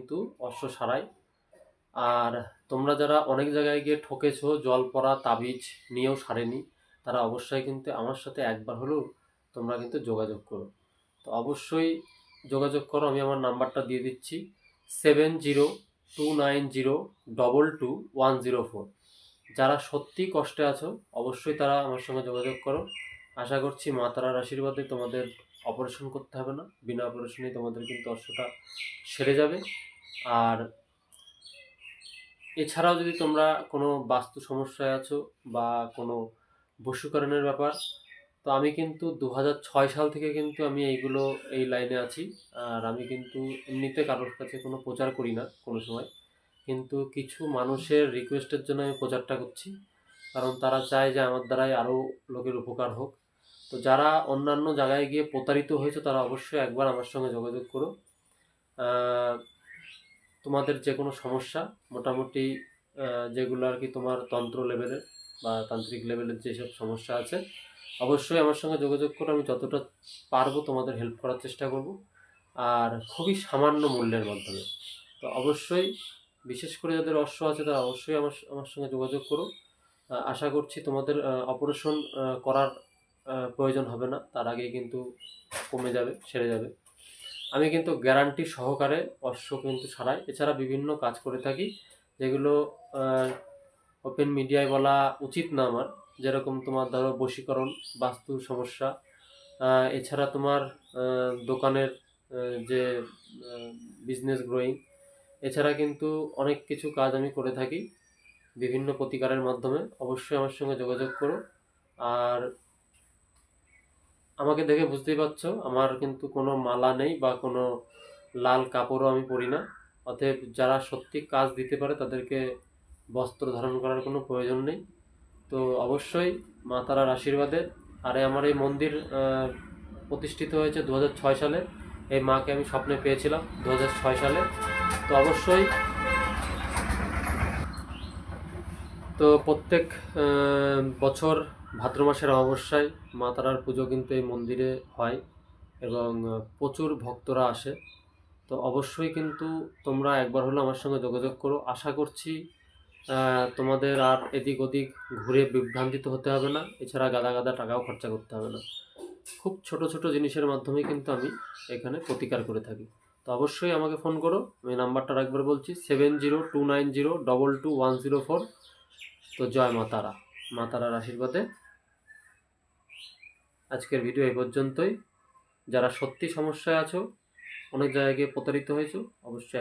কিন্তু অশ্ব সারায়। আর তোমরা যারা অনেক জায়গায় গিয়ে ঠকেছো, জল পড়া তাবিজ নিয়েও সারেনি, তারা অবশ্যই কিন্তু আমার সাথে একবার হলেও তোমরা কিন্তু যোগাযোগ করো। তো অবশ্যই যোগাযোগ করো, আমি আমার নাম্বারটা দিয়ে দিচ্ছি 7029022104। যারা সত্যি কষ্টে আছো অবশ্যই তারা আমার সঙ্গে যোগাযোগ করো। আশা করছি মা তারার আশীর্বাদে তোমাদের অপারেশন করতে হবে না, বিনা অপারেশনেই তোমাদের কিন্তু অশ্বটা সেরে যাবে। আর এছাড়াও যদি তোমরা কোনো বাস্তু সমস্যায় আছো বা কোনো বশীকরণের ব্যাপার, তো আমি কিন্তু 2006 সাল থেকে কিন্তু আমি এই লাইনে আছি। আর আমি কিন্তু এমনিতে কারোর কাছে কোনো প্রচার করি না কোনো সময়, কিন্তু কিছু মানুষের রিকোয়েস্টের জন্য আমি প্রচারটা করছি, কারণ তারা চায় যে আমার দ্বারাই আরও লোকের উপকার হোক। তো যারা অন্যান্য জায়গায় গিয়ে প্রতারিত হয়েছে তারা অবশ্যই একবার আমার সঙ্গে যোগাযোগ করো। তোমাদের যে কোনো সমস্যা মোটামুটি যেগুলো আর কি তোমার তন্ত্র লেভেলের বা তান্ত্রিক লেভেলের যেসব সমস্যা আছে অবশ্যই আমার সঙ্গে যোগাযোগ করো। আমি যতটা পারবো তোমাদের হেল্প করার চেষ্টা করব, আর খুবই সামান্য মূল্যের মাধ্যমে। তো অবশ্যই বিশেষ করে যাদের অশ্ব আছে তারা অবশ্যই আমার আমার সঙ্গে যোগাযোগ করো। আশা করছি তোমাদের অপারেশন করার প্রয়োজন হবে না, তার আগেই কিন্তু কমে যাবে, সেরে যাবে। আমি কিন্তু গ্যারান্টি সহকারে অশ্ব কিন্তু সারাই। এছাড়া বিভিন্ন কাজ করে থাকি যেগুলো ওপেন মিডিয়ায় বলা উচিত না আমার, যেরকম তোমার ধরো বশীকরণ, বাস্তু সমস্যা, এছাড়া তোমার দোকানের যে বিজনেস গ্রোয়িং, এছাড়া কিন্তু অনেক কিছু কাজ আমি করে থাকি বিভিন্ন প্রতিকারের মাধ্যমে। অবশ্যই আমার সঙ্গে যোগাযোগ করো। আর আমাকে দেখে বুঝতেই পারছো আমার কিন্তু কোনো মালা নেই বা কোনো লাল কাপড়ও আমি পরি না। অতএব যারা সত্যি কাজ দিতে পারে তাদেরকে বস্ত্র ধারণ করার কোনো প্রয়োজন নেই। তো অবশ্যই মা তারার আশীর্বাদে, আরে আমার এই মন্দির প্রতিষ্ঠিত হয়েছে 2006 সালে। এই মাকে আমি স্বপ্নে পেয়েছিলাম 2006 সালে। তো অবশ্যই তো প্রত্যেক বছর ভাদ্র মাসের অমাবস্যায় মা তারার পুজো কিন্তু এই মন্দিরে হয় এবং প্রচুর ভক্তরা আসে। তো অবশ্যই কিন্তু তোমরা একবার হলেও আমার সঙ্গে যোগাযোগ করো। আশা করছি তোমাদের আর এদিক ওদিক ঘুরে বিভ্রান্তিত হতে হবে না, এছাড়া গাদা গাদা টাকাও খরচা করতে হবে না। খুব ছোট ছোট জিনিসের মাধ্যমেই কিন্তু আমি এখানে প্রতিকার করে থাকি। তো অবশ্যই আমাকে ফোন করো, আমি নাম্বারটা একবার বলছি 7029022104। তো জয় মা তারা, মা তারার আশীর্বাদে আজকের ভিডিও এই পর্যন্তই। যারা সত্যি সমস্যায় আছো, অনেক জায়গায় গিয়ে প্রতারিত হয়েছো, অবশ্যই